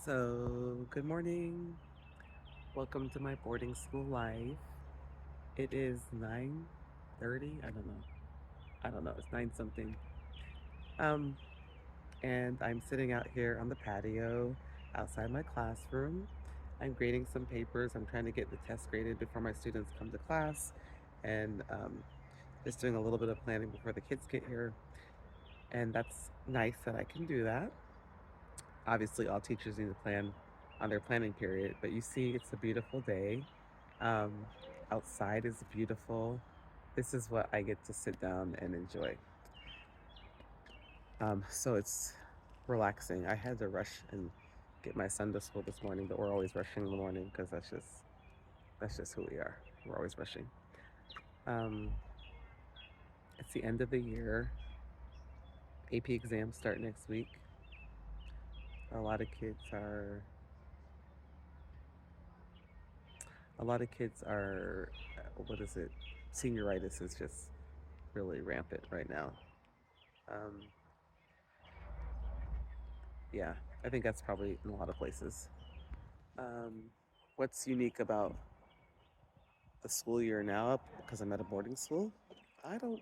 So, good morning. Welcome to my boarding school life. It is 9:30. I don't know. It's 9 something. Um, and I'm sitting out here on the patio outside my classroom. I'm grading some papers. I'm trying to get the test graded before my students come to class, and just doing a little bit of planning before the kids get here. And that's nice that I can do that. Obviously, all teachers need to plan on their planning period, but you see, it's a beautiful day. Um, Outside is beautiful. This is what I get to sit down and enjoy. So it's relaxing. I had to rush and get my son to school this morning, but we're always rushing in the morning because that's just who we are. We're always rushing. Um, it's the end of the year. AP exams start next week. A lot of kids are a lot of kids are what is it? Senioritis is just really rampant right now. Um, yeah, I think that's probably in a lot of places. Um, what's unique about the school year now, because I'm at a boarding school? I don't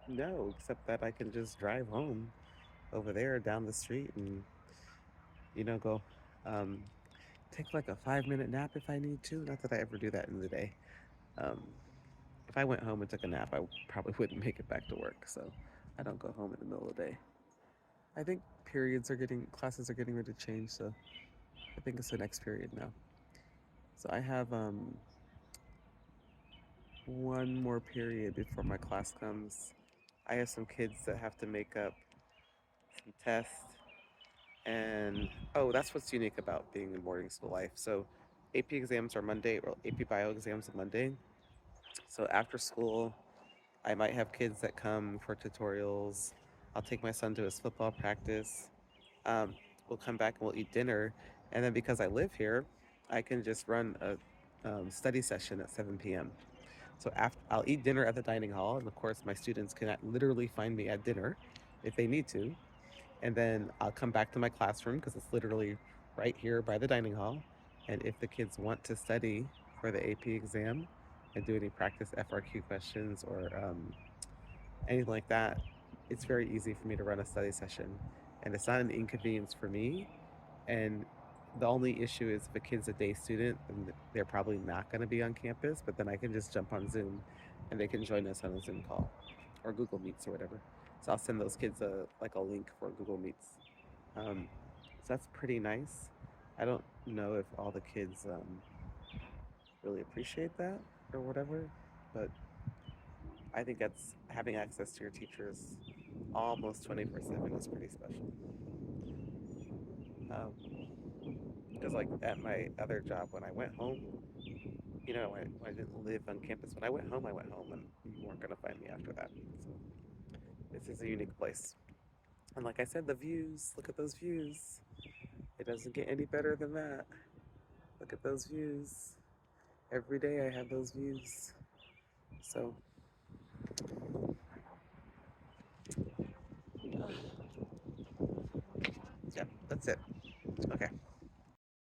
know, except that I can just drive home over there down the street and, go um, take like a 5-minute nap if I need to. Not that I ever do that in the day. Um, if I went home and took a nap, I probably wouldn't make it back to work. So I don't go home in the middle of the day. I think classes are getting ready to change. So I think it's the next period now. So I have one more period before my class comes. I have some kids that have to make up some tests. And oh, that's what's unique about being in boarding school life. So AP exams are Monday, or AP bio exams are Monday. So after school, I might have kids that come for tutorials. I'll take my son to his football practice. Um, we'll come back and we'll eat dinner. And then because I live here, I can just run a study session at 7 p.m. So after I'll eat dinner at the dining hall, and of course my students can literally find me at dinner if they need to, and then I'll come back to my classroom because it's literally right here by the dining hall. And if the kids want to study for the AP exam and do any practice FRQ questions or anything like that, it's very easy for me to run a study session, and it's not an inconvenience for me. And the only issue is if a kid's a day student, then they're probably not going to be on campus, but then I can just jump on Zoom and they can join us on a Zoom call or Google Meets or whatever. So I'll send those kids a link for Google Meets. So that's pretty nice. I don't know if all the kids really appreciate that or whatever, but I think that's having access to your teachers almost 24/7 is pretty special. Because like at my other job, when I went home, when I didn't live on campus, when I went home, and you weren't gonna find me after that. So this is a unique place. And like I said, the views. Look at those views. It doesn't get any better than that. Look at those views. Every day I have those views. So yeah, that's it. Okay.